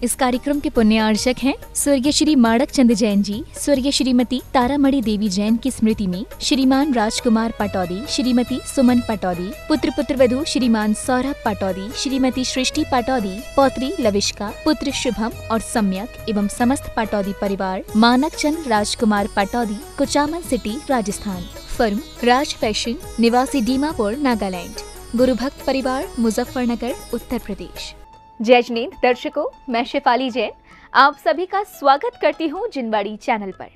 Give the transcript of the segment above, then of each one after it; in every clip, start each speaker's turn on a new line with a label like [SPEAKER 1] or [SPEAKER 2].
[SPEAKER 1] इस कार्यक्रम के पुण्यार्चक हैं स्वर्गीय श्री माणक चंद जैन जी, स्वर्गीय श्रीमती तारामणि देवी जैन की स्मृति में श्रीमान राजकुमार पाटौदी, श्रीमती सुमन पाटौदी, पुत्र वधू श्रीमान सौरभ पाटौदी, श्रीमती सृष्टि पाटौदी, पौत्री लविष्का, पुत्र शुभम और सम्यक एवं समस्त पाटौदी परिवार माणक चंद राजकुमार पाटौदी, कुचामन सिटी, राजस्थान। फर्म राज फैशन, निवासी दीमापुर, नागालैंड। गुरुभक्त परिवार, मुजफ्फरनगर, उत्तर प्रदेश। जय जिनेंद दर्शकों, मैं शेफाली जैन आप सभी का स्वागत करती हूं जिनवाड़ी चैनल पर।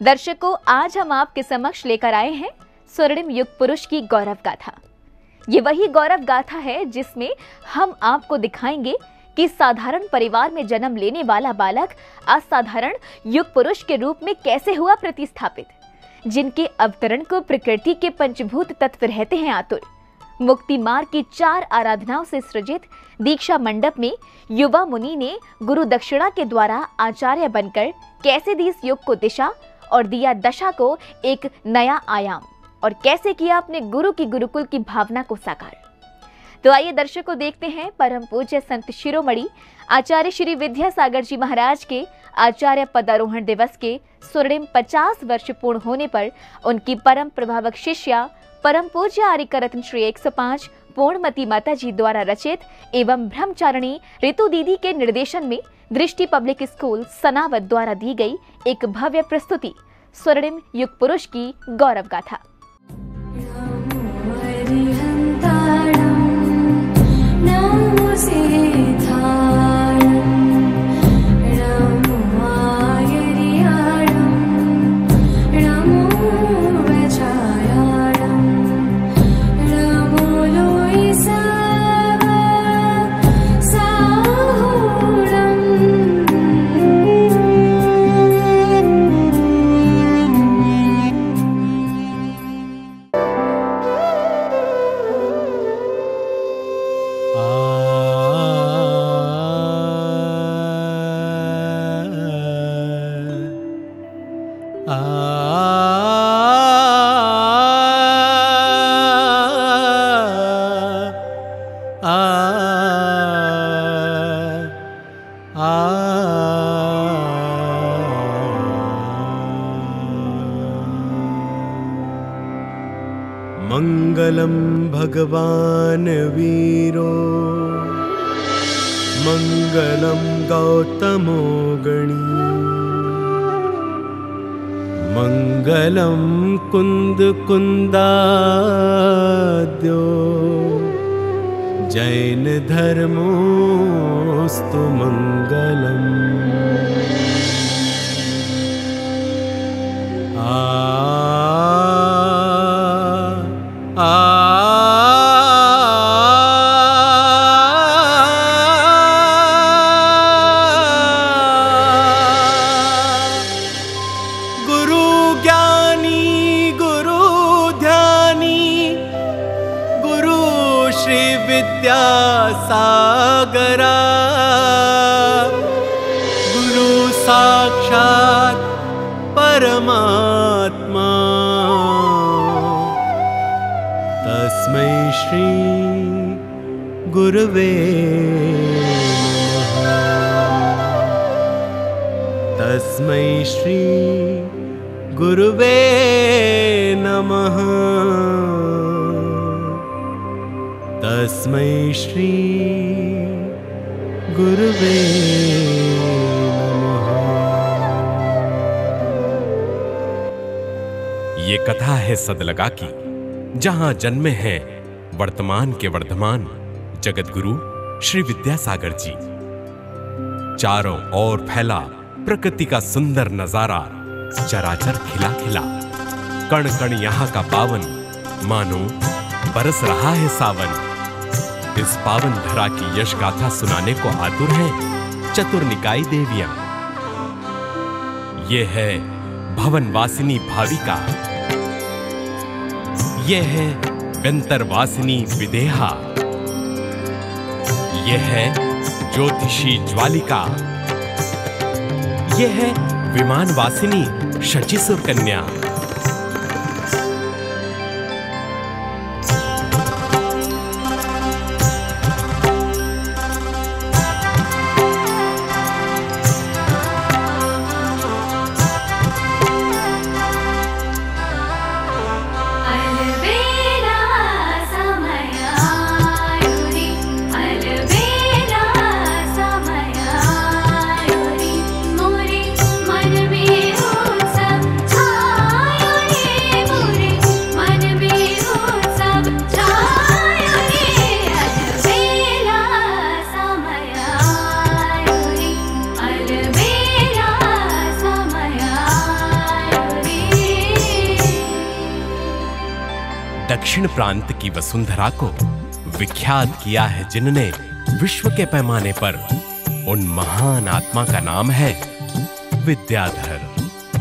[SPEAKER 1] दर्शकों, आज हम आपके समक्ष लेकर आए हैं स्वर्णिम युग पुरुष की गौरव गाथा। ये वही गौरव गाथा है जिसमें हम आपको दिखाएंगे कि साधारण परिवार में जन्म लेने वाला बालक असाधारण युग पुरुष के रूप में कैसे हुआ प्रतिस्थापित, जिनके अवतरण को प्रकृति के पंचभूत तत्व रहते हैं आतुर। मुक्ति मार्ग की 4 आराधनाओं से सृजित दीक्षा मंडप में युवा मुनि ने गुरु दक्षिणा के द्वारा आचार्य बनकर कैसे दी इस युग को दिशा और दिया दशा को एक नया आयाम, और कैसे किया अपने गुरु की गुरुकुल की भावना को साकार। तो आइए दर्शकों, देखते हैं परम पूज्य संत शिरोमणि आचार्य श्री विद्यासागर जी महाराज के आचार्य पदारोहण दिवस के स्वर्णिम 50 वर्ष पूर्ण होने पर उनकी परम प्रभावक शिष्या परम पूज्य आर्यका रत्न श्री 105 पूर्णमती माता जी द्वारा रचित एवं ब्रह्मचारिणी ऋतु दीदी के निर्देशन में दृष्टि पब्लिक स्कूल सनावद द्वारा दी गई एक भव्य प्रस्तुति स्वर्णिम युग पुरुष की गौरव गाथा।
[SPEAKER 2] मंगलम भगवान वीरो मंगलम गौतमो गणी मंगलम कुंद कुंदाद्यो जैन धर्मोस्तु मंगलम। विद्यासागरा गुरु साक्षात् परमात्मा तस्मै श्री गुरवे नमः। तस्मै श्री गुरवे नमः। तस्मै श्री गुरुवे नमः।
[SPEAKER 3] ये कथा है सदलगा की, जहां जन्मे हैं वर्तमान के वर्धमान जगत गुरु श्री विद्यासागर जी। चारों ओर फैला प्रकृति का सुंदर नजारा, चराचर खिला खिला, कण कण यहाँ का पावन, मानो बरस रहा है सावन। इस पावन धरा की यश गाथा सुनाने को आतुर हैं चतुर निकाय देवियां। ये है भवन वासिनी भाविका, ये है व्यंतर वासिनी विदेहा, ये है ज्योतिषी ज्वालिका, ये है विमान वासिनी शचीसुर कन्या। दक्षिण प्रांत की वसुंधरा को विख्यात किया है जिनने विश्व के पैमाने पर, उन महान आत्मा का नाम है विद्याधर।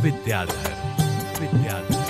[SPEAKER 3] विद्याधर, विद्याधर।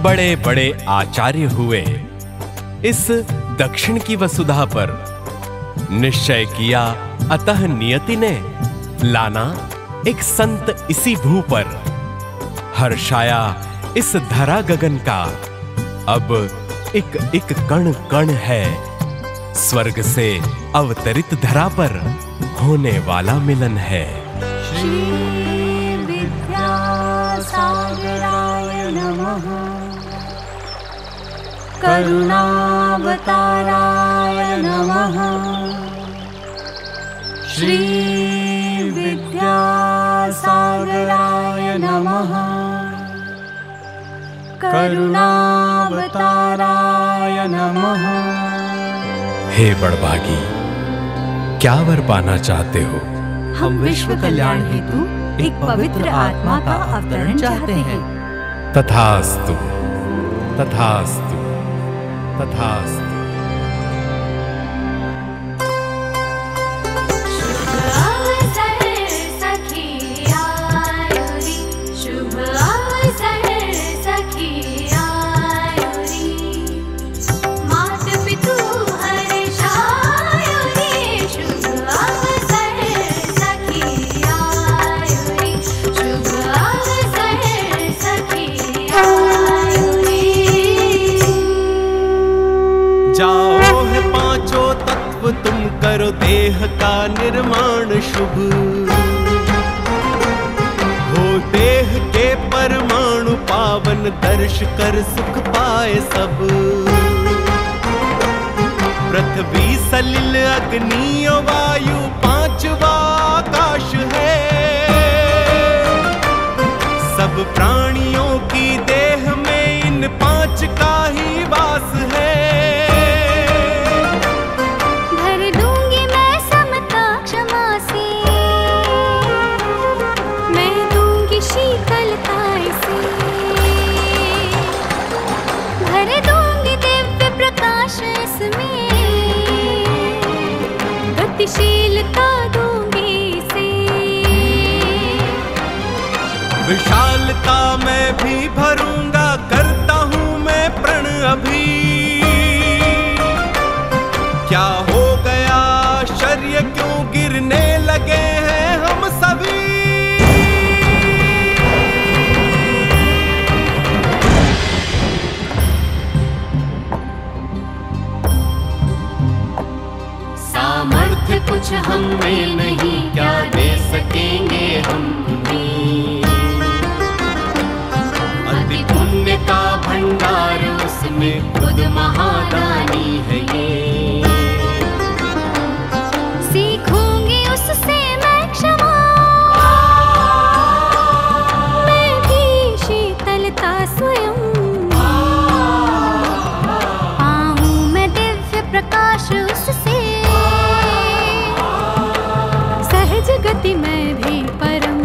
[SPEAKER 3] बड़े बड़े आचार्य हुए इस दक्षिण की वसुधा पर। निश्चय किया अतः नियति ने, लाना एक संत इसी भू पर। हर्षाया इस धरा गगन का, अब एक एक कण कण है। स्वर्ग से अवतरित धरा पर होने वाला मिलन है।
[SPEAKER 4] श्री विद्यासागराय नमः। करुणावताराय नमः। श्री विद्यासागराय नमः। करुणावताराय नमः।
[SPEAKER 3] हे बड़भागी, क्या वर पाना चाहते हो?
[SPEAKER 4] हम विश्व कल्याण हेतु एक पवित्र आत्मा का अवतरण चाहते हैं।
[SPEAKER 3] तथास्तु, तथास्तु, तथास्तु।
[SPEAKER 2] जाओ है पांचों तत्व तुम करो देह का निर्माण शुभ। हो देह के परमाणु पावन दर्श कर सुख पाए सब। पृथ्वी सलिल अग्नि वायु पांचवा आकाश है। सब प्राणियों की देह में इन पांच का ही वास है।
[SPEAKER 4] गतिशीलता दूंगी से।
[SPEAKER 2] विशालता मैं भी भरूंगा, करता हूँ मैं प्रण अभी। क्या हो गया आश्चर्य, क्यों गिरने लगे हैं हम सभी।
[SPEAKER 4] सामर्थ्य कुछ हम में नहीं, क्या दे सकेंगे हम भी। अति पुण्य का भंडार उसमें खुद महादानी है ये। सीखूंगी उससे मैं क्षमा, मैं भी शीतलता स्वयं। पाऊं मैं दिव्य प्रकाश उससे, गति में भी परम।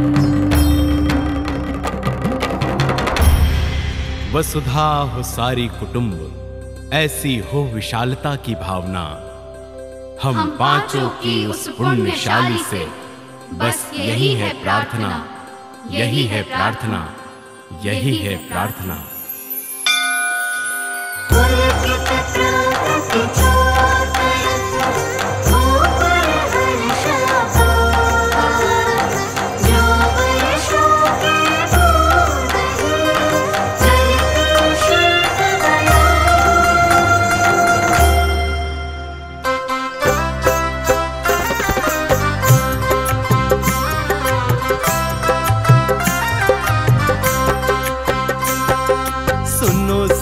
[SPEAKER 2] वसुधा हो सारी कुटुंब, ऐसी हो विशालता की भावना। हम पांचों की उस पुण्यशाली से बस यही है प्रार्थना, यही है प्रार्थना, यही है प्रार्थना।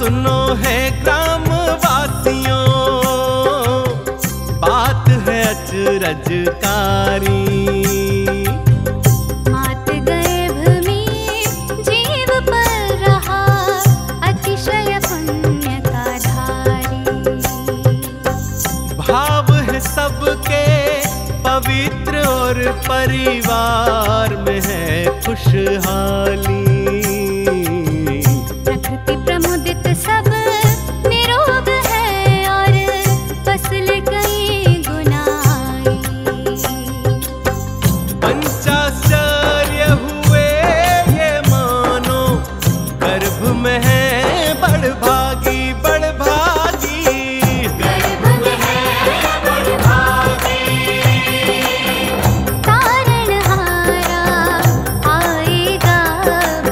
[SPEAKER 2] सुनो है ग्रामवासियों, बात है अचरजकारी।
[SPEAKER 5] मात गर्भ में जीव पल रहा, अतिशय पुण्य का धारी।
[SPEAKER 2] भाव है सबके पवित्र और परिवार में है खुशहाली।
[SPEAKER 5] प्रकृति प्रमुदित सब निरोग है और फसल कई गुनाई।
[SPEAKER 2] पंचाश्चर्य हुए ये मानो, गर्भ में है बड़भागी बड़भागी।
[SPEAKER 4] गर्भ में है बड़भागी।
[SPEAKER 5] तारणहारा आएगा अब,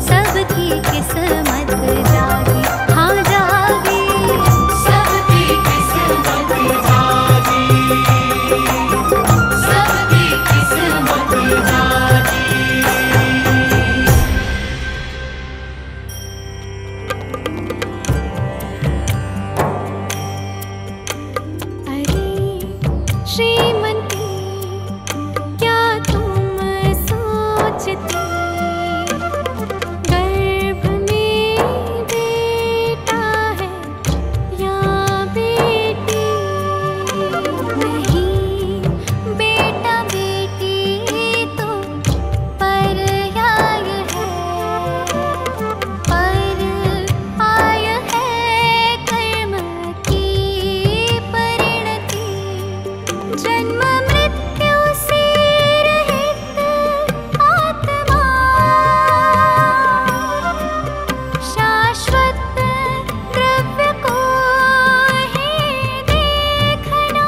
[SPEAKER 5] सबकी किस्मत जागी, हाँ जागी।
[SPEAKER 4] सबकी किस्मत जागी, सबकी किस्मत जागी।
[SPEAKER 5] अरे श्रीमती, क्या तुम सोचती, गर्भ में बेटा है या बेटी? नहीं, बेटा बेटी तो पर्याय है, पर आय है कर्म की परिणति। जन्म मृत्यु से रहित आत्मा, शाश्वत द्रव्य को ही देखना।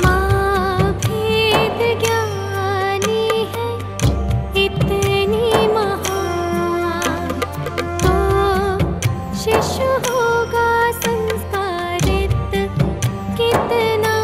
[SPEAKER 5] माँ भेद ज्ञानी है इतनी महान, तो शिशु होगा संस्कारित कितना।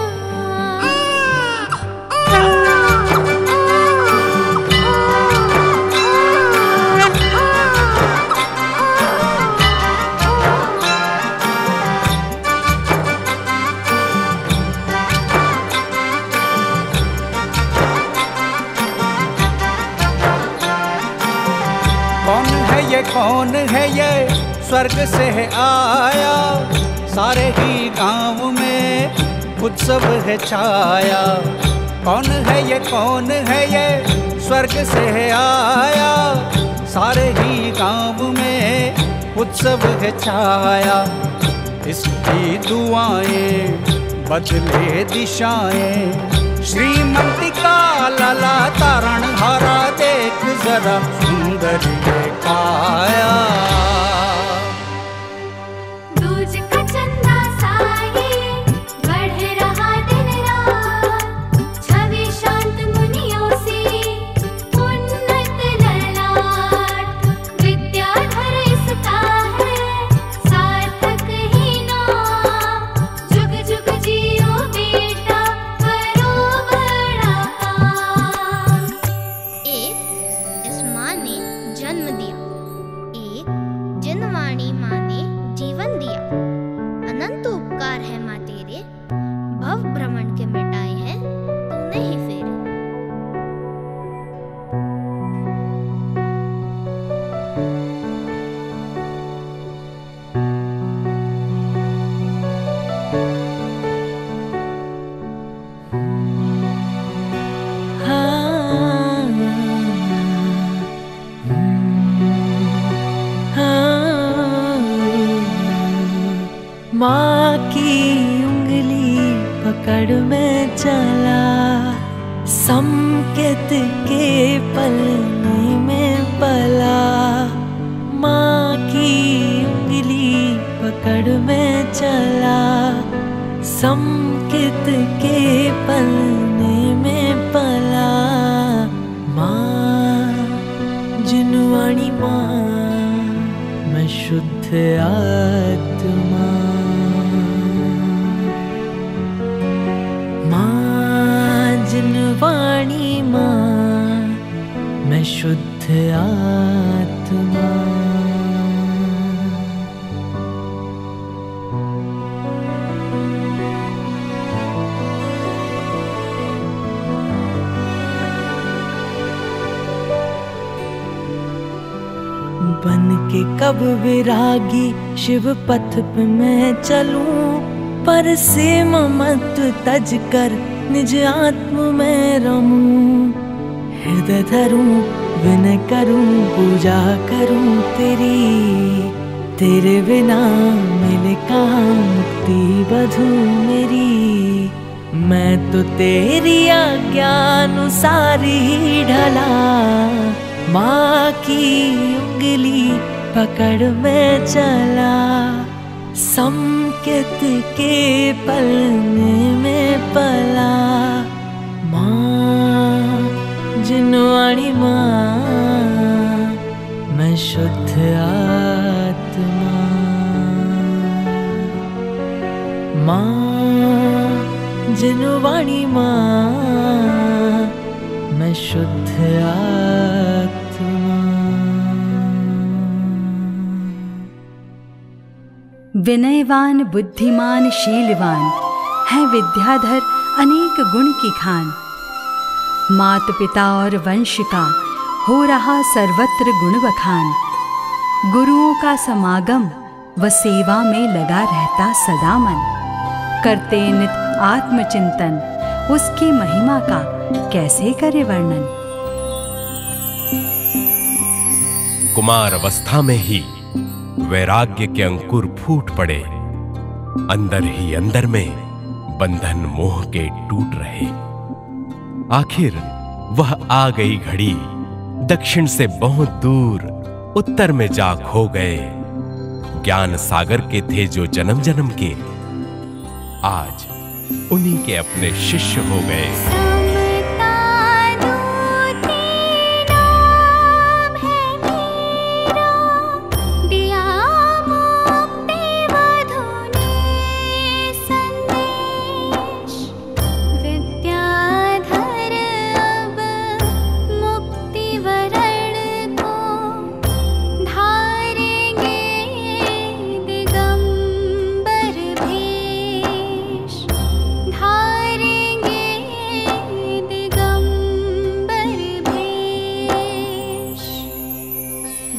[SPEAKER 6] कौन है ये, कौन है ये, स्वर्ग से है आया, सारे ही गांव में उत्सव है छाया। कौन है ये, कौन है ये, स्वर्ग से है आया, सारे ही गांव में उत्सव है छाया। इसकी दुआएं बदले दिशाएं, श्रीमती का लाला तारण हारा, देख जरा सुंदर ये काया।
[SPEAKER 5] दूज का चंदा साए बढ़ रहा दिन रात, छवि शांत मुनियों से उन्नत ललाट। विद्याधर इसका है सार्थक ही नाम, जुग जुग जियो बेटा करो बड़ा काम।
[SPEAKER 7] एक इस माँ ने जन्म दिया, एक जिनवाणी माँ ने जीवन दिया। अनंत उपकार है माँ तेरे, भव भ्रमण के मिटाए हैं तूने ही फेरे।
[SPEAKER 8] माँ की उंगली पकड़ में चला, संकेत के पलने में पला। माँ की उंगली पकड़ में चला, संकेत के पलने में पला। माँ जिनवाणी माँ, मैं शुद्ध आत्मा। माँ जिनवाणी माँ, मैं शुद्ध आत्मा। बन के कब विरागी शिव पथ पे मैं चलूं, पर से ममत तज कर निज आत्म में रमूं। हृदय धरूं विनय करूं पूजा करूं तेरी, तेरे बिना मिले कहाँ मुक्ति बधू मेरी। मैं तो तेरी आज्ञा अनुसार ही ढला, माँ की उंगली पकड़ में चला। संकेत के पलने में पला, माँ जिनवाणी माँ मैं शुद्ध आत्मा। माँ जिनवाणी माँ मैं शुद्ध आत्मा।
[SPEAKER 9] विनयवान बुद्धिमान शीलवान है विद्याधर अनेक गुण की खान। मात पिता और वंश का हो रहा सर्वत्र गुण बखान। गुरुओं का समागम व सेवा में लगा रहता सदा मन। करते नित आत्मचिंतन उसकी महिमा का कैसे करे वर्णन।
[SPEAKER 3] कुमार अवस्था में ही वैराग्य के अंकुर फूट पड़े, अंदर ही अंदर में बंधन मोह के टूट रहे। आखिर वह आ गई घड़ी, दक्षिण से बहुत दूर उत्तर में जा खो गए। ज्ञान सागर के थे जो जन्म जन्म के, आज उन्हीं के अपने शिष्य हो गए।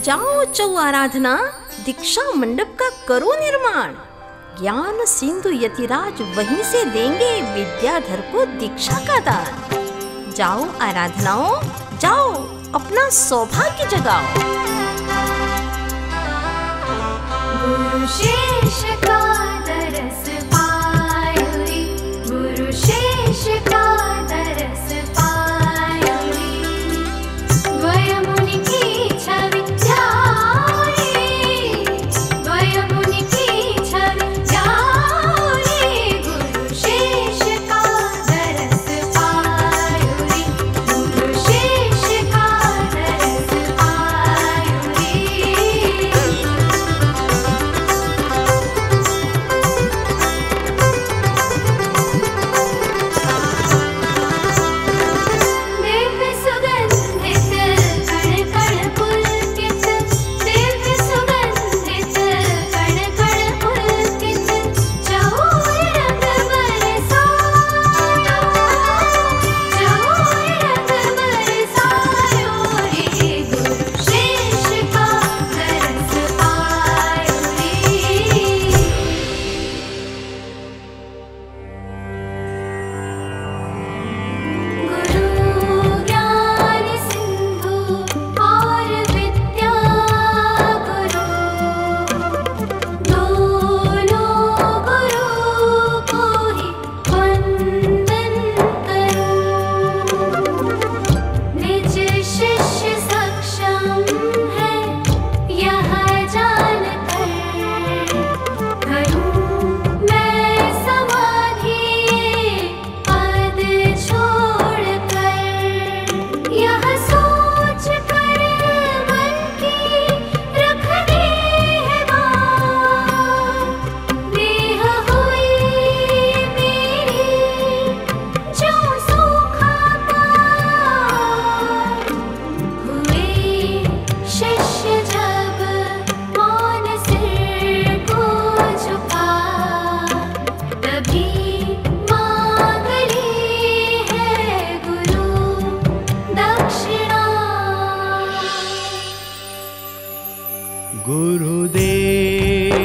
[SPEAKER 10] जाओ चौ आराधना, दीक्षा मंडप का करो निर्माण। ज्ञान सिंधु यतिराज वहीं से देंगे विद्याधर को दीक्षा का दान। जाओ आराधनाओं जाओ, अपना सौभाग्य जगाओ।
[SPEAKER 5] गुरु शेष का दरस पायो रे, गुरु शेष का दरस पायो रे। द्वय मुनि की छवि जाओ रे, द्वय मुनि की छवि जाओ रे। गुरु शेष का दरस पायो रे, गुरु शेष का दरस पायो रे।
[SPEAKER 2] गुरुदेव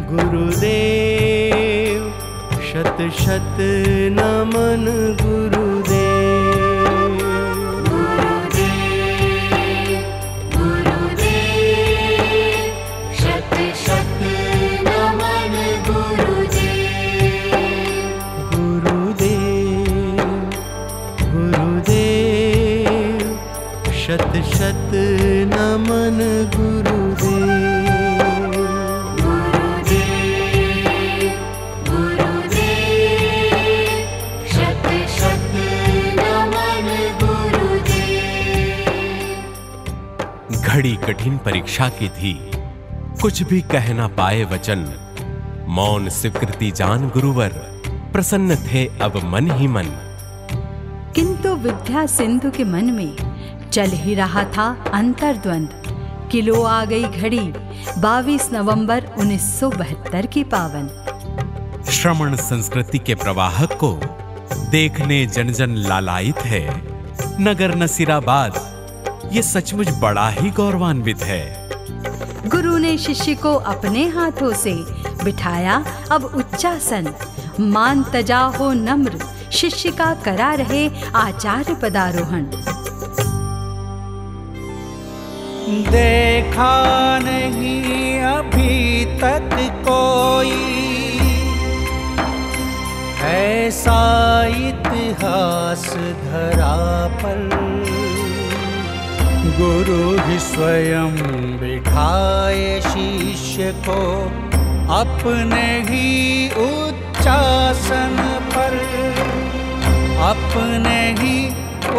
[SPEAKER 2] गुरुदेव शत शत नमन गुरुदेव।
[SPEAKER 4] गुरुदेव गुरुदेव शत शत नमन गुरुदेव।
[SPEAKER 2] गुरुदेव गुरुदेव शत शत नमन गुरुदेव।
[SPEAKER 3] घड़ी कठिन परीक्षा की थी, कुछ भी कह ना पाए वचन। मौन स्वीकृति जान गुरुवर, प्रसन्न थे अब मन ही मन।
[SPEAKER 9] किंतु विद्या सिंधु के मन में चल ही रहा था अंतर्द्वंद। किलो आ गई घड़ी 22 नवंबर 1972 की पावन।
[SPEAKER 3] श्रमण संस्कृति के प्रवाहक को देखने जन जन लालायित है। नगर नसीराबाद ये सचमुच बड़ा ही गौरवान्वित है।
[SPEAKER 9] गुरु ने शिष्य को अपने हाथों से बिठाया अब उच्चासन। मान तजा हो नम्र, शिष्य का करा रहे आचार्य पदारोहण।
[SPEAKER 6] देखा नहीं अभी तक कोई ऐसा इतिहास धरा पर। गुरु ही स्वयं बिठाए शिष्य को अपने ही उच्चासन पर। अपने ही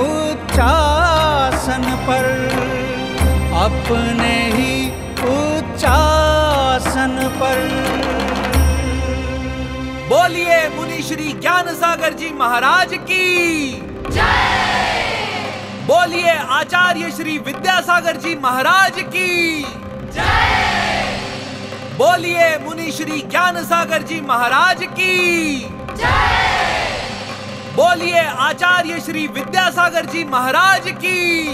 [SPEAKER 6] उच्चासन पर। अपने ही उच्चासन पर।
[SPEAKER 11] बोलिए मुनि श्री ज्ञान सागर जी महाराज की जय। बोलिए आचार्य श्री विद्यासागर जी महाराज की जय। बोलिए मुनि श्री ज्ञान सागर जी महाराज की जय। बोलिए आचार्य श्री विद्यासागर जी महाराज की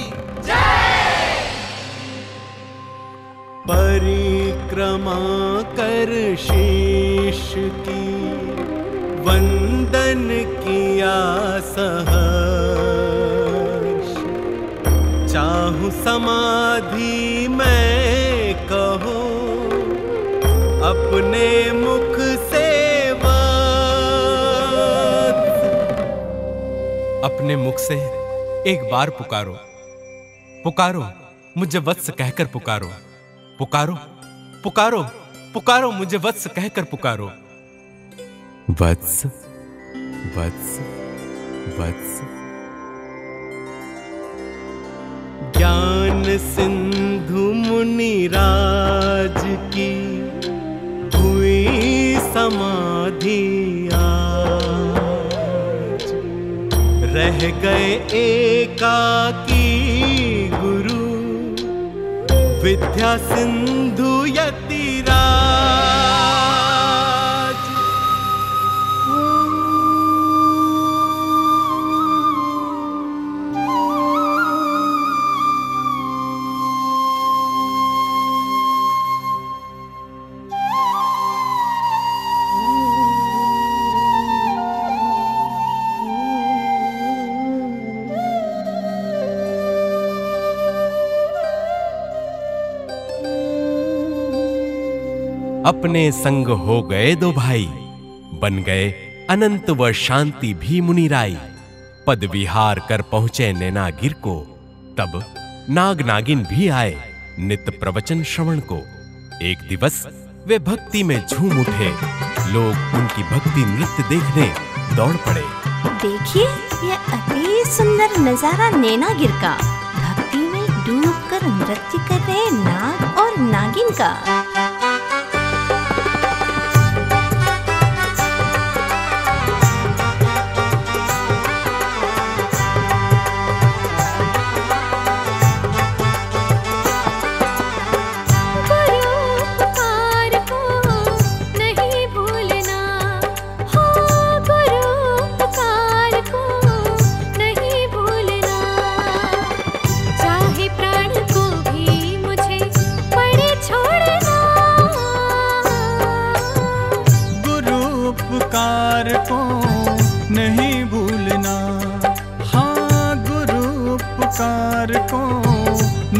[SPEAKER 11] जय।
[SPEAKER 2] परिक्रमा कर शीश की वंदन किया सहर्ष। चाहूं समाधि मैं कहो अपने मुख से वत्स।
[SPEAKER 3] अपने मुख से एक बार पुकारो, पुकारो मुझे वत्स कहकर पुकारो। पुकारो पुकारो पुकारो मुझे वत्स कहकर पुकारो। वत्स वत्स वत्स।
[SPEAKER 2] ज्ञान सिंधु मुनिराज की हुई समाधि आज। रह गए एकाकी गुरु विद्या सिंधु यतिराज।
[SPEAKER 3] अपने संग हो गए दो भाई, बन गए अनंत व शांति भी मुनिराई। पद विहार कर पहुंचे नैनागिर को, तब नाग नागिन भी आए नित प्रवचन श्रवण को। एक दिवस वे भक्ति में झूम उठे, लोग उनकी भक्ति नृत्य देखने दौड़ पड़े।
[SPEAKER 10] देखिए यह अति सुंदर नजारा नैनागिर का, भक्ति में डूबकर नृत्य कर रहे नाग और नागिन का।
[SPEAKER 5] चाहे प्राण को भी मुझे पड़े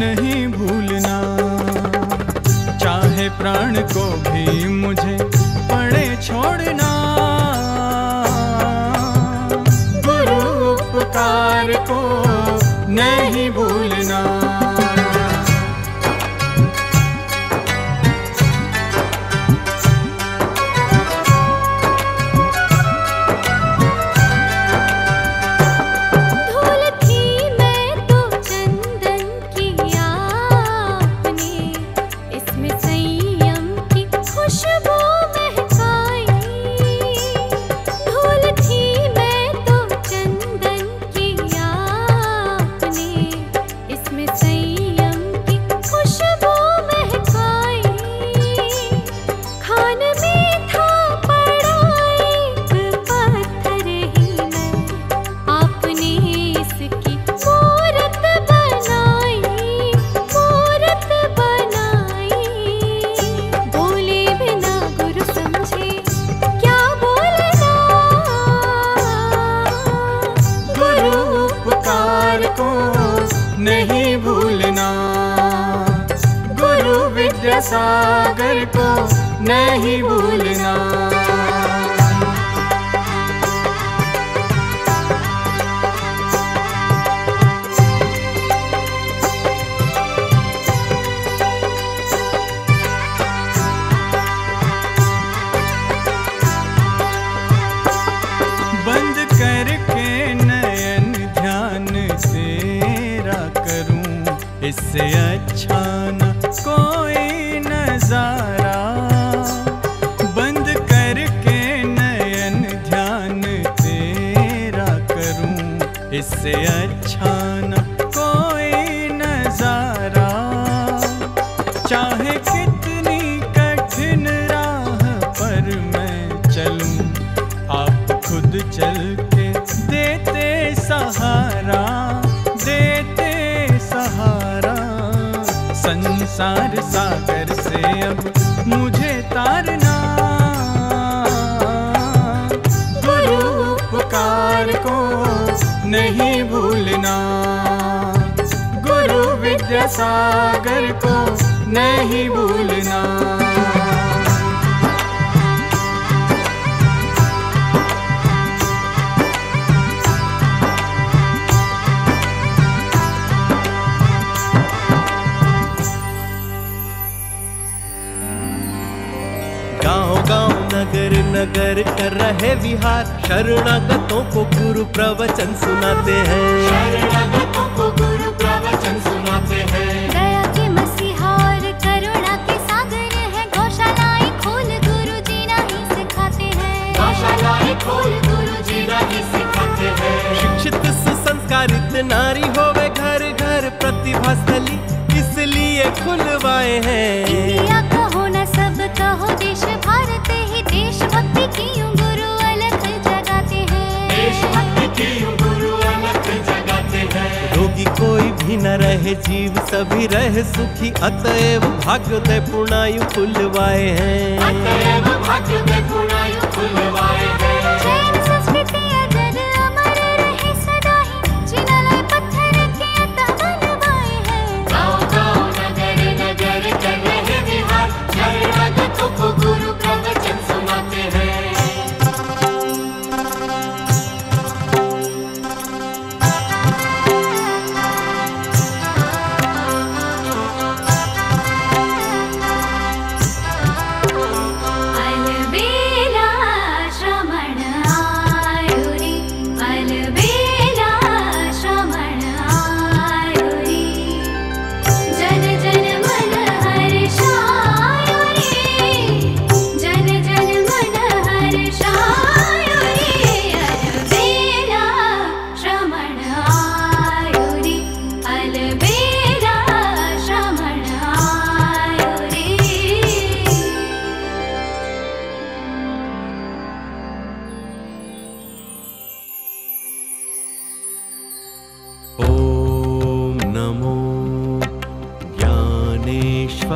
[SPEAKER 12] नहीं भूलना, चाहे प्राण को भी मुझे पड़े छोड़ना। गुरु उपकार को नहीं भूलना। नहीं भूलना, गुरु विद्यासागर को नहीं भूलना। बंद करके नयन ध्यान तेरा करूं, इससे अच्छा न कोई नजारा। बंद करके नयन ध्यान तेरा करूं, इससे अच्छा न कोई नजारा। चाहे कितनी कठिन राह पर मैं चलूं, आप खुद चल के देते सहारा, देते सहारा। संसार सागर से अब मुझे तारना, गुरु उपकार को नहीं भूलना, गुरु विद्यासागर को नहीं भूलना।
[SPEAKER 13] गाँव नगर नगर कर रहे विहार, शरणागतों को गुरु प्रवचन सुनाते हैं, शरणागतों को गुरु प्रवचन सुनाते हैं।
[SPEAKER 5] दया के मसीहा और करुणा के सागर है, गौशालाएं खोल गुरु जी नहीं सिखाते हैं,
[SPEAKER 13] गौशालाएं खोल गुरु जी नहीं सिखाते हैं। शिक्षित सुसंस्कारित नारी होवे घर घर प्रतिभा स्थली, इसलिए खुलवाए हैं।
[SPEAKER 5] इंडिया कहो न सब कहो देश भारत ही, देशभक्ति की गुरु अलख जगाते हैं,
[SPEAKER 13] देशभक्ति की गुरु अलख जगाते हैं। रोगी कोई भी न रहे, जीव सभी रहे सुखी, अतएव भाग्योदय पूर्णायु खुलवाए हैं, अतएव भाग्योदय पूर्णायु खुलवाए हैं।
[SPEAKER 5] जैन संस्कृति अजर अमर रहे सदा ही, जिन्होंने पत्थर के अतः बनवाए हैं।
[SPEAKER 13] गाँव गाँव नगर नगर कर रहे विहार, शरणागतों को गुरु प्रवचन सुनाते हैं।
[SPEAKER 5] अलबेला श्रमण आयो रे, अलबेला श्रमण आयो रे, जन जन मन हर्षायो रे, जन जन मन हर्षायो रे। अलबेला श्रमण आयो रे, अलबेला श्रमण आयो रे।
[SPEAKER 13] ओम नमो ज्ञानेश्वराय,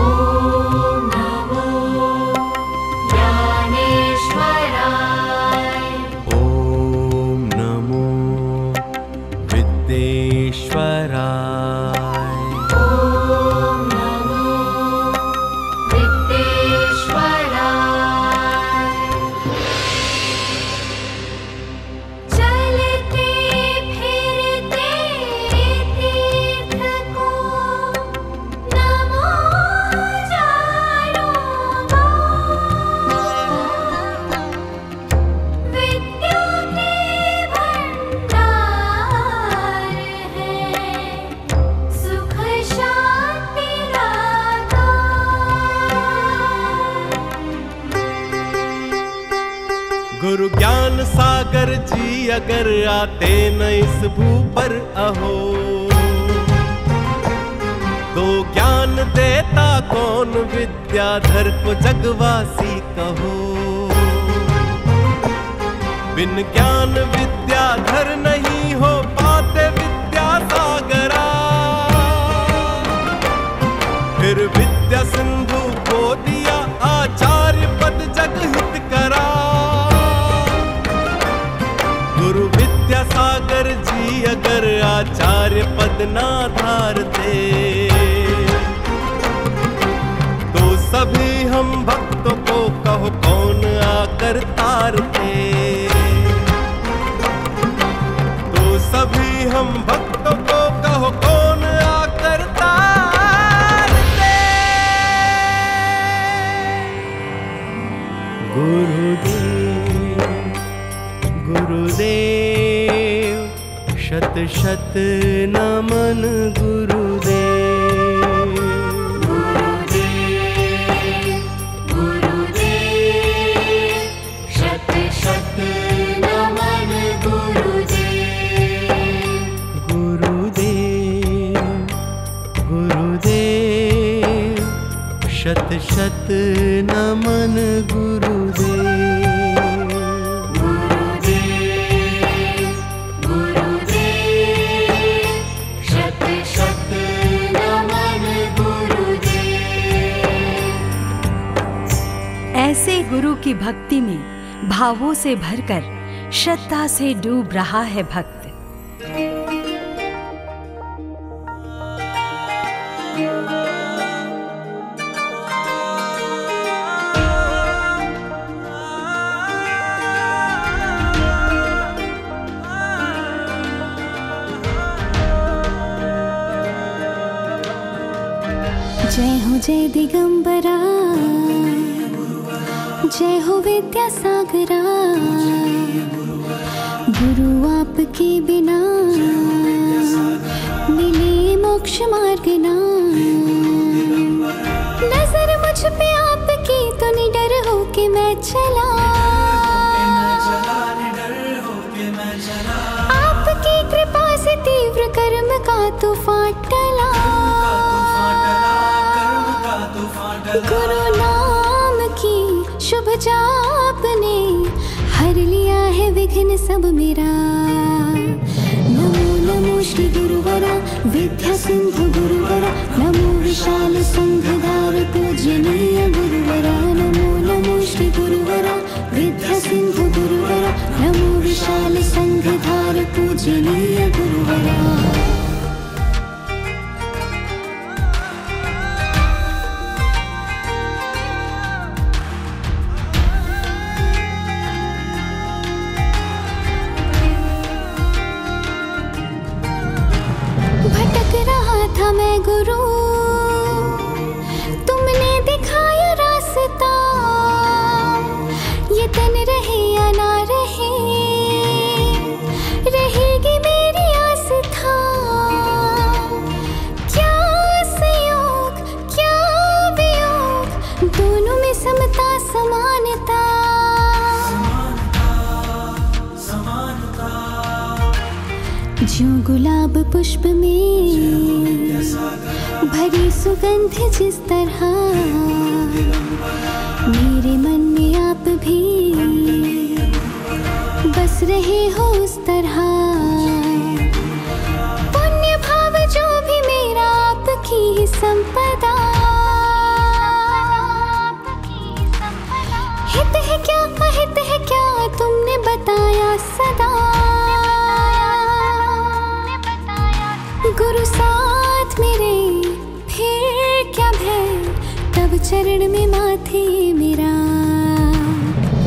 [SPEAKER 5] ओम नमो ज्ञानेश्वराय,
[SPEAKER 13] ओम नमो विद्येश्वराय, विद्येश्वराय।
[SPEAKER 4] ओम नमो विद्येश्वराय।
[SPEAKER 5] चलते फिरते तीर्थ को नमो चारों विद्या के भंडार है, सुख शांति दाता।
[SPEAKER 13] गुरु ज्ञान सागर जी अगर आते न इस भू पर अहो, तो ज्ञान देता कौन विद्याधर को जगवासी कहो। बिन ज्ञान विद्याधर नहीं हो पाते विद्यासागरा, फिर विद्या सिंधु को दिया आचार्य पद जगहित करा। गुरु विद्यासागर जी अगर आचार्य पद ना धारते, तो सभी हम भक्तों को कहो कौन आकर तारते। तो सभी हम भक्तों को कहो कौन आकर तारते। गुरुदेव गुरुदेव शत शत नमन गुरुदेव।
[SPEAKER 4] गुरुदेव शत शत नमन गुरुदेव।
[SPEAKER 13] गुरुदेव गुरुदेव शत शत नमन गुरुदेव।
[SPEAKER 9] ऐसे गुरु की भक्ति में भावों से भरकर श्रद्धा से डूब रहा है भक्त।
[SPEAKER 5] जय हो जय दिगंबरा, जय हो विद्यासागरा। गुरु आपके बिना मिले मोक्ष मार्ग ना। नजर मुझ पे आपकी तो निडर होके मैं चला। आपकी कृपा से तीव्र कर्म का तूफान टला। गुरु नाम की शुभ जाप ने हर लिया है विघ्न सब मेरा। नमो नमो श्री गुरुवरा विद्या सिंधु गुरुवरा। नमो विशाल संघधार पूजनीय गुरुवरा। नमो नमो श्री गुरुवरा विद्या सिंधु गुरुवरा। नमो विशाल संघधार पूजनीय गुरुवरा। मैं गुरु तुमने दिखाया रास्ता। ये तन रहे या ना रहे, रहेगी मेरी आस्था। क्या संयोग क्या वियोग, दोनों में समता समानता। ज्यों गुलाब पुष्प में भरी सुगंध जिस तरह, मेरे मन में आप भी बस रहे हो उस तरह। पुण्य भाव जो भी मेरा आपकी ही संपदा। हित है क्या अहित है क्या तुमने बताया सदा। गुरु चरण में माथे मेरा।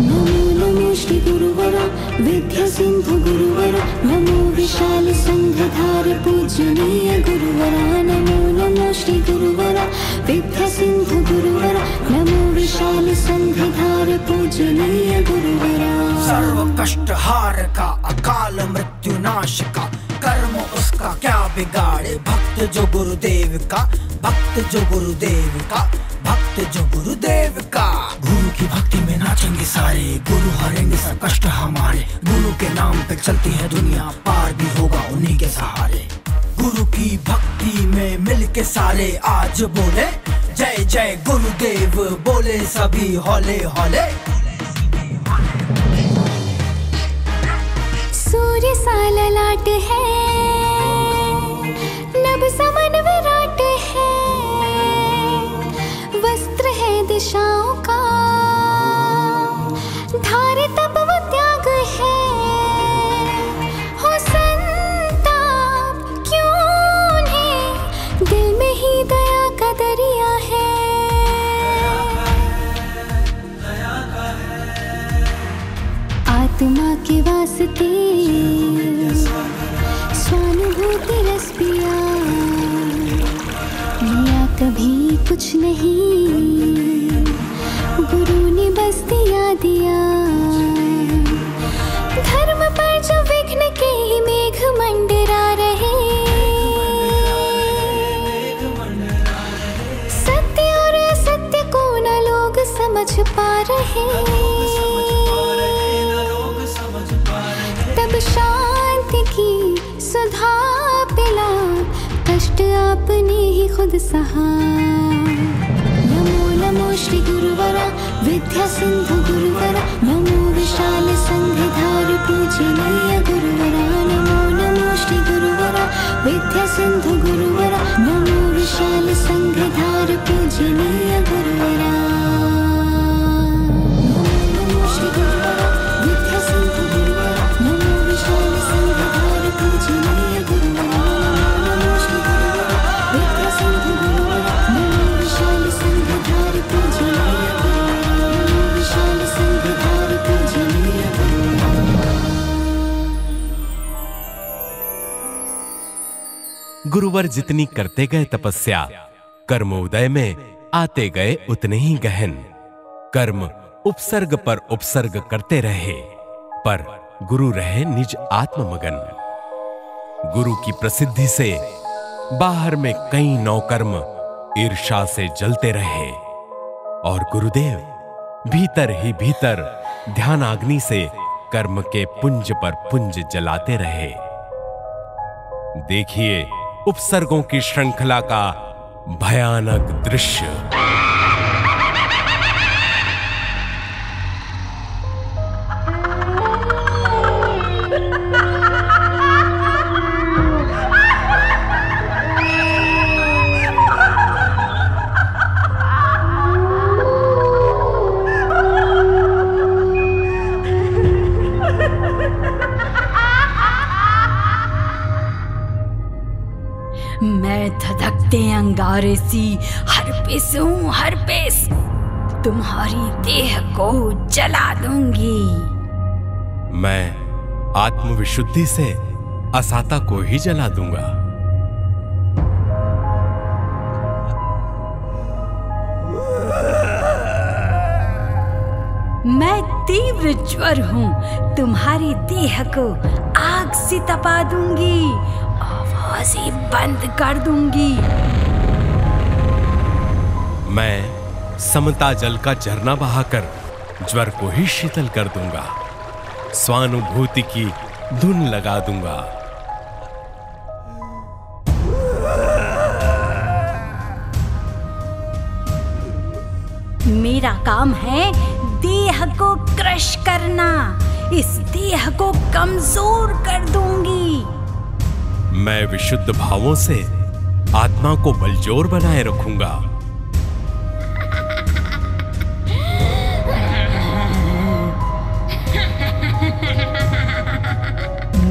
[SPEAKER 5] नमो नमो श्री गुरुवरा विद्या सिंधु गुरुवरा, नमो विशाल संघधार पूजनीय गुरुवरा। नमो नमो श्री गुरुवरा विद्या सिंधु गुरुवरा, नमो विशाल संघधार पूजनीय गुरुवरा।
[SPEAKER 14] सर्व कष्ट हार का, अकाल मृत्यु नाश का, कर्म उसका क्या बिगाड़े, भक्त जो गुरुदेव का, भक्त जो गुरुदेव का, भक्त जो गुरुदेव का। गुरु की भक्ति में नाचेंगे सारे, गुरु हरेंगे सब कष्ट हमारे। गुरु के नाम पे चलती है दुनिया, पार भी होगा उन्हीं के सहारे। गुरु की भक्ति में मिलके सारे आज बोले जय जय गुरुदेव, बोले सभी हौले हौले।
[SPEAKER 5] सूर्य सा ललाट है, नभ समन विराट है, वस्त्र है दिशाओं का, धारे तप व त्याग है। हो संताप क्यों नहीं, दिल में ही दया का दरिया है। आत्मा के वास्ते स्वानुभूति रस पिया, लिया कभी कुछ नहीं, गुरु ने बस दिया दिया। धर्म पर जो विघ्न के ही मेघ मंडरा रहे, सत्य और असत्य को न लोग समझ पा रहे, तब शांति की सुधा पिला, कष्ट आपने ही खुद सहा। नमो नमो श्री गुरुवरा विद्या सिंधु गुरुवरा, नमो विशाल संघधार पूजनीय गुरुवरा। नमो नमो श्री गुरुवरा विद्या सिंधु गुरुवरा, नमो विशाल संघधार पूजनीय गुरुवरा।
[SPEAKER 3] गुरुवर जितनी करते गए तपस्या, कर्मोदय में आते गए उतने ही गहन। कर्म उपसर्ग पर उपसर्ग करते रहे, पर गुरु रहे निज आत्ममगन। गुरु की प्रसिद्धि से बाहर में कई नौकर्म ईर्ष्या से जलते रहे, और गुरुदेव भीतर ही भीतर ध्यानाग्नि से कर्म के पुंज पर पुंज जलाते रहे। देखिए उपसर्गों की श्रृंखला का भयानक दृश्य।
[SPEAKER 9] मैं धधकते अंगारे सी हर पेस हूँ, हर पेस तुम्हारी देह को जला दूंगी।
[SPEAKER 3] मैं आत्मविशुद्धि से असाता को ही जला दूंगा।
[SPEAKER 9] मैं तीव्र ज्वर हूँ, तुम्हारी देह को आग से तपा दूंगी, आवाजें बंद कर दूंगी।
[SPEAKER 3] मैं समता जल का झरना बहाकर ज्वर को ही शीतल कर दूंगा, स्वानुभूति की धुन लगा दूंगा।
[SPEAKER 9] मेरा काम है देह को क्रश करना, इस देह को कमजोर कर दूंगी।
[SPEAKER 3] मैं विशुद्ध भावों से आत्मा को बलजोर बनाए रखूंगा।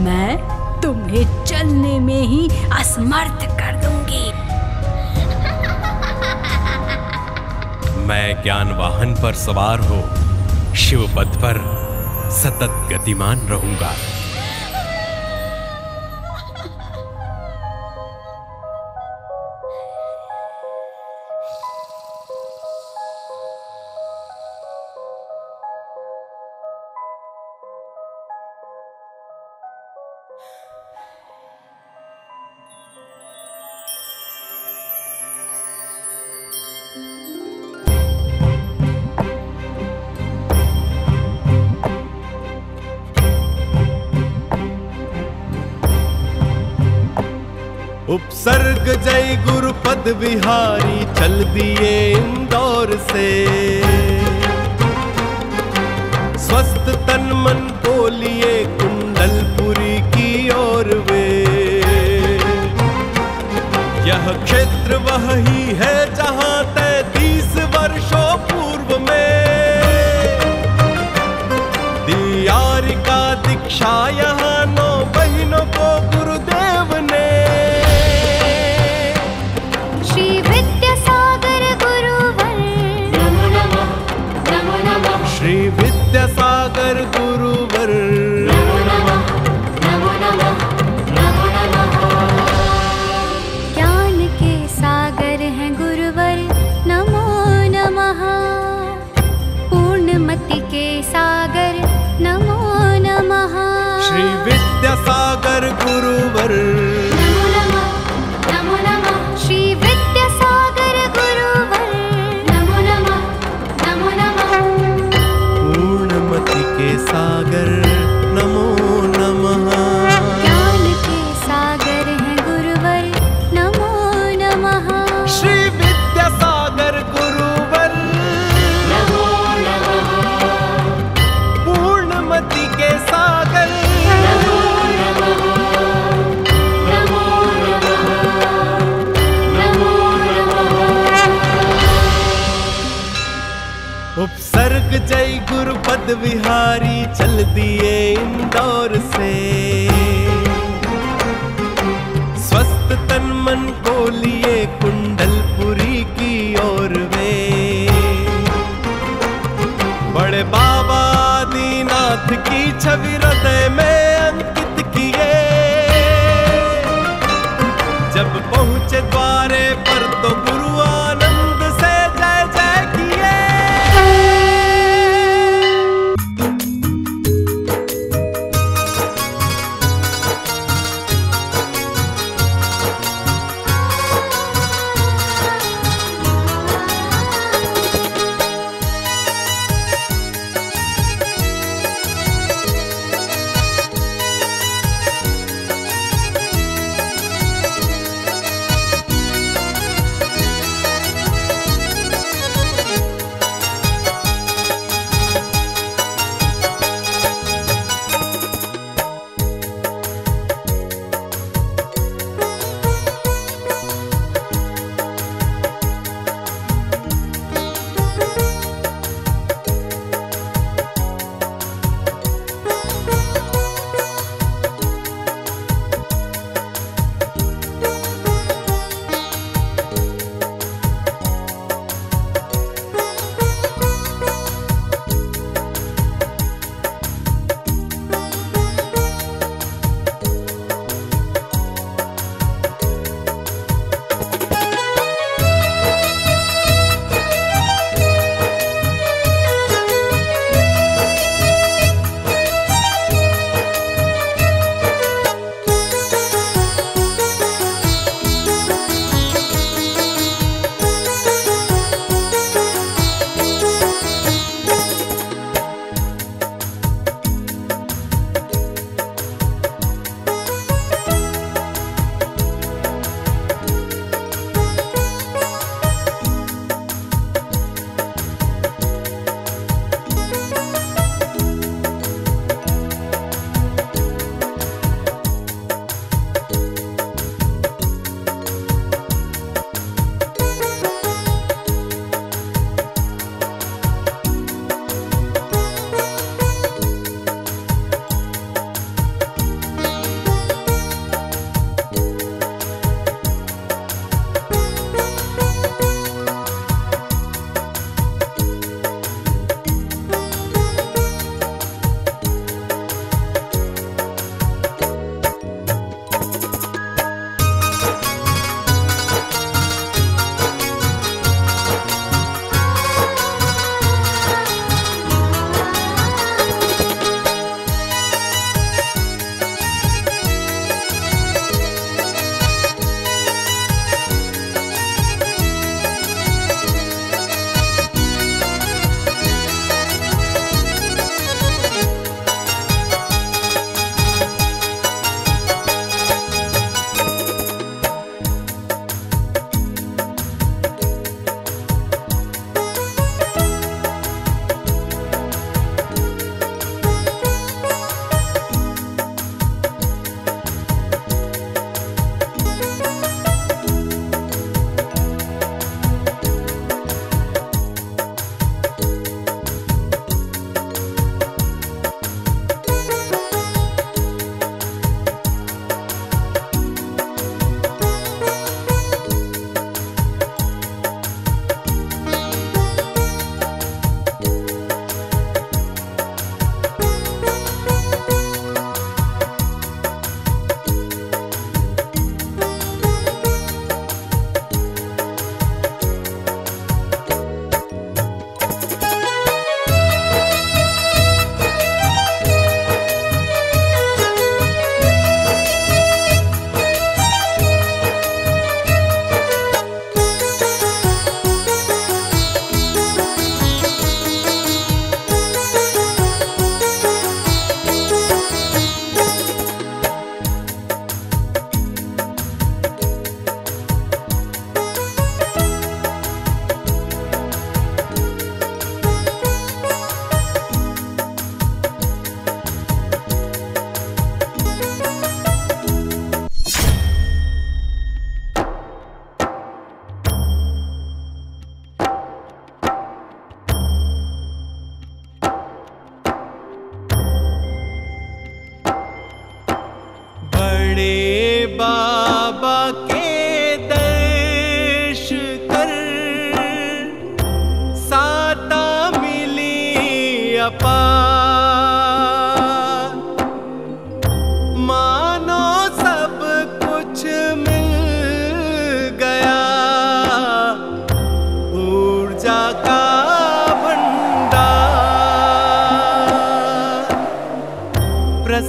[SPEAKER 9] मैं तुम्हें चलने में ही असमर्थ कर दूंगी।
[SPEAKER 3] मैं ज्ञान वाहन पर सवार हो शिव पद पर सतत गतिमान रहूंगा।
[SPEAKER 13] उपसर्ग जय गुरु पद विहारी चल दिए इंदौर से, स्वस्थ तन मन को लिए कुंडलपुरी की ओर वे। यह क्षेत्र वह ही है जहां 33 वर्षों पूर्व में दियारी का दीक्षा यहाँ 9 बहनों को गुरुदेव ने। श्री विद्यासागर गुरुवर नमो नमः, नमो नमः, नमो नमः।
[SPEAKER 5] ज्ञान के सागर हैं गुरुवर नमो नमः, पूर्णमति के सागर नमो नमः।
[SPEAKER 13] श्री विद्यासागर गुरुवर
[SPEAKER 5] नमो नमः, नमो नमः। श्री विद्यासागर गुरुवर नमो नमः, नमो नमः।
[SPEAKER 13] पूर्णमति के सागर नमो नमः।
[SPEAKER 5] ज्ञान के सागर हैं गुरुवर नमो नमः।
[SPEAKER 13] श्री विद्यासागर गुरुवर नमो नमः। पूर्णमति के सागर नमो नमः, नमो नमः, नमो नमः। उपसर्ग जय गुरु पद विहारी चल दिए इंदौर से, स्वस्थ तन मन को लिए कुंडलपुरी की ओर वे। बड़े बाबा आदिनाथ की छवि हृदय में अंकित किए, जब पहुंचे द्वारे पर तो गुरु आनंद से जय जय किए।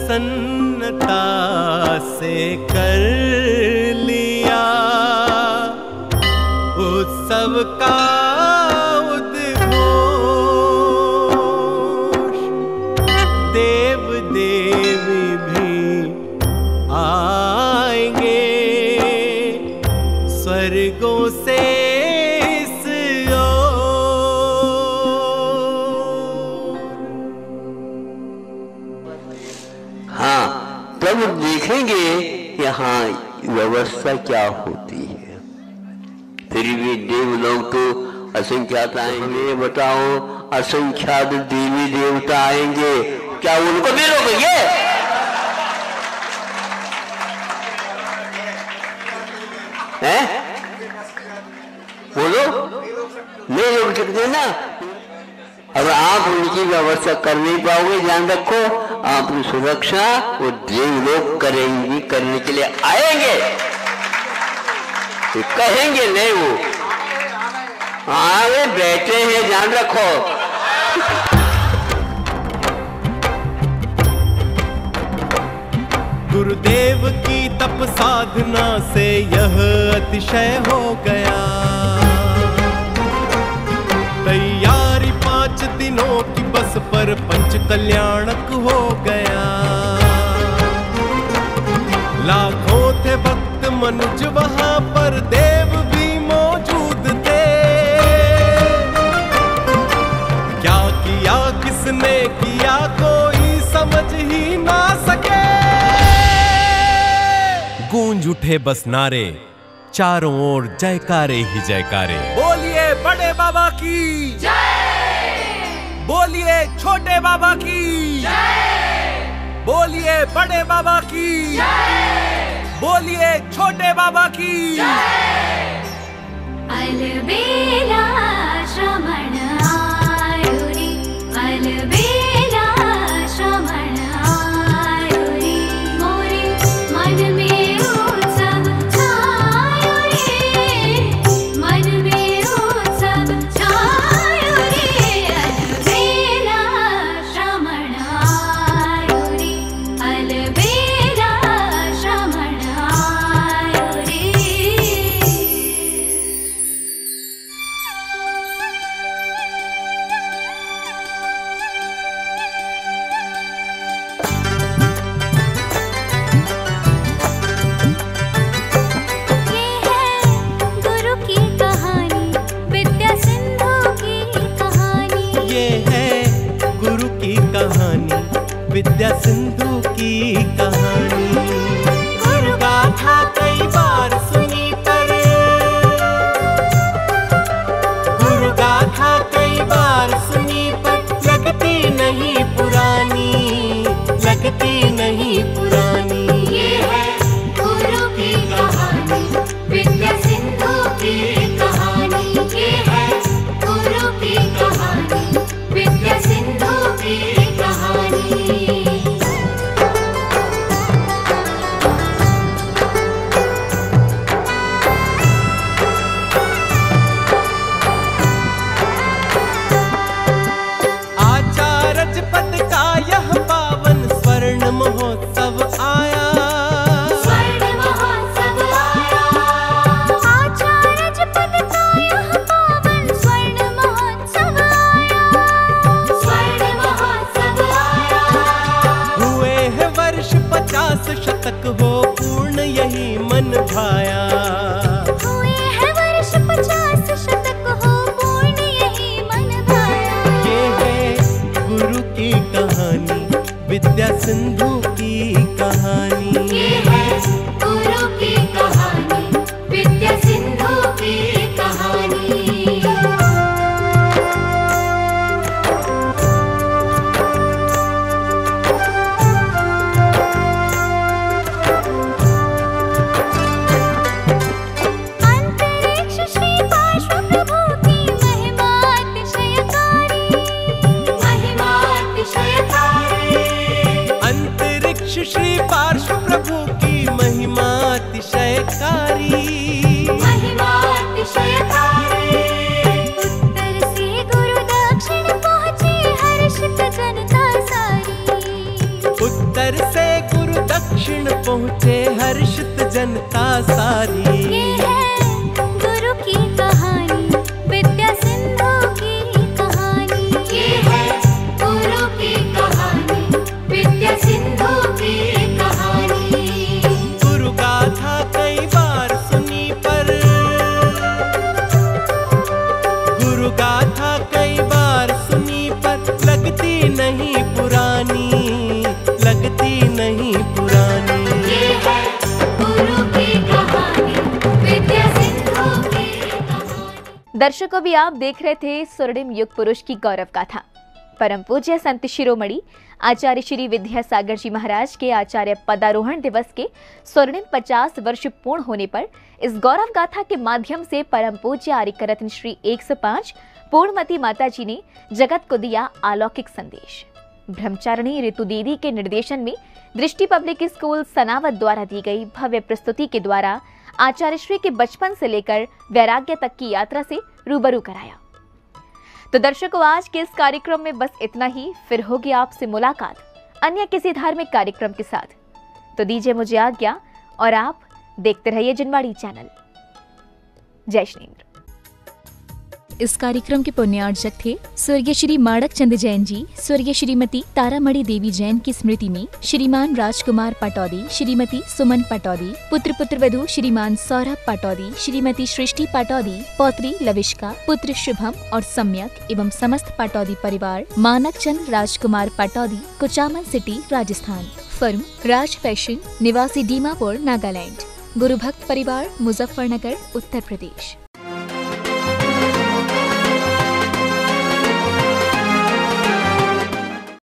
[SPEAKER 13] प्रसन्नता से कर लिया उत्सव का उद्घोष। देव देवी भी आएंगे स्वर्गों से इस
[SPEAKER 15] हाँ, तब देखेंगे यहाँ व्यवस्था क्या होती है। फिर भी देवलोग तो असंख्यात आएंगे। बताओ, असंख्यात देवी देवता आएंगे, क्या उनको भी रोकेंगे? हैं? बोलो, नहीं रोक सकते ना। अब आप उनकी व्यवस्था कर नहीं पाओगे, ध्यान रखो। आपकी सुरक्षा वो देवलोग करेंगी, करने के लिए आएंगे, तो कहेंगे नहीं, वो आगे बैठे हैं, ध्यान रखो।
[SPEAKER 13] गुरुदेव की तप साधना से यह अतिशय हो गया। तैयारी 5 दिनों की बस पर पंच कल्याणक हो गया। लाखों थे भक्त मनुज वहां पर, देव भी मौजूद थे। क्या किया किसने किया कोई समझ ही ना सके। गूंज उठे बस नारे, चारों ओर जयकारे ही जयकारे।
[SPEAKER 11] बोलिए बड़े बाबा की जय, बोलिए छोटे बाबा की जय, बोलिए बड़े बाबा की जय, बोलिए छोटे बाबा की जय।
[SPEAKER 5] अलबेला श्रमण आयो रे, अलबेला श्रमण आयो रे, मोरे मन में उत्सव छायो रे, मन में उत्सव छायो रे। अलबेला श्रमण आयो रे, अलबेला श्रमण आयो रे।
[SPEAKER 13] ये है गुरु की कहानी, विद्या सिंधु की कहानी। गुरु गाथा कई बार सुनी पर, गुरु गाथा कई बार सुनी पर लगती नहीं पुरानी, लगती नहीं पुरानी।
[SPEAKER 5] ये है गुरु की कहानी, विद्या सिंधु की कहानी। ये है गुरु की कहानी, विद्या सिंधु की कहानी।
[SPEAKER 13] आचार्य पद का यह पावन स्वर्ण महोत्सव आया,
[SPEAKER 5] स्वर्ण महोत्सव आया। आचार्य पद का यह पावन स्वर्ण महोत्सव आया, स्वर्ण महोत्सव आया।
[SPEAKER 13] हुए हैं वर्ष 50 शतक हो पूर्ण, यही मन भाया।
[SPEAKER 5] हुए हैं वर्ष 50 शतक हो पूर्ण, यही मन भाया।
[SPEAKER 13] ये है गुरु की कहानी, विद्या सिंधु की कहानी।
[SPEAKER 5] ये है गुरु की कहानी, विद्या सिंधु की कहानी। अंतरिक्ष श्री पार्श्व प्रभु की महिमा अतिशयकारी, महिमा अतिशयकारी।
[SPEAKER 13] अंतरिक्ष जनता सारी।
[SPEAKER 5] ये है गुरु की कहानी, विद्या सिंधु की कहानी।
[SPEAKER 4] ये है गुरु की कहानी, विद्या सिंधु की कहानी।
[SPEAKER 13] गुरु गाथा कई बार सुनी पर, गुरु गाथा कई बार सुनी पर लगती नहीं पुरानी, लगती नहीं पुरानी।
[SPEAKER 4] ये है गुरु की कहानी, विद्या सिंधु की कहानी।
[SPEAKER 1] दर्शकों, भी आप देख रहे थे स्वर्णिम युग पुरुष की गौरव गाथा। परम पूज्य संत शिरोमणि आचार्य श्री विद्यासागर जी महाराज के आचार्य पदारोहण दिवस के स्वर्णिम 50 वर्ष पूर्ण होने पर इस गौरव गाथा के माध्यम से परम पूज्य आर्यकरत्न श्री 105 पूर्णमती माता जी ने जगत को दिया अलौकिक संदेश। ब्रह्मचारिणी ऋतु दीदी के निर्देशन में दृष्टि पब्लिक स्कूल सनावद द्वारा दी गई भव्य प्रस्तुति के द्वारा आचार्य श्री के बचपन से लेकर वैराग्य तक की यात्रा से रूबरू कराया। तो दर्शकों, आज के इस कार्यक्रम में बस इतना ही। फिर होगी आपसे मुलाकात अन्य किसी धार्मिक कार्यक्रम के साथ। तो दीजिए मुझे आज्ञा और आप देखते रहिए जिनवाणी चैनल। जय श्रीन्द्र। इस कार्यक्रम के पुण्यार्चक थे स्वर्गीय श्री माणक चंद जैन जी, स्वर्गीय श्रीमती तारामणि देवी जैन की स्मृति में श्रीमान राजकुमार पाटौदी, श्रीमती सुमन पाटौदी, पुत्र पुत्रवधू श्रीमान सौरभ पाटौदी, श्रीमती सृष्टि पाटौदी, पौत्री लविष्का, पुत्र शुभम और सम्यक एवं समस्त पाटौदी परिवार, मानक चंद राजकुमार पाटौदी, कुचामन सिटी, राजस्थान। फर्म राज फैशन, निवासी दीमापुर, नागालैंड। गुरु भक्त परिवार, मुजफ्फरनगर, उत्तर प्रदेश।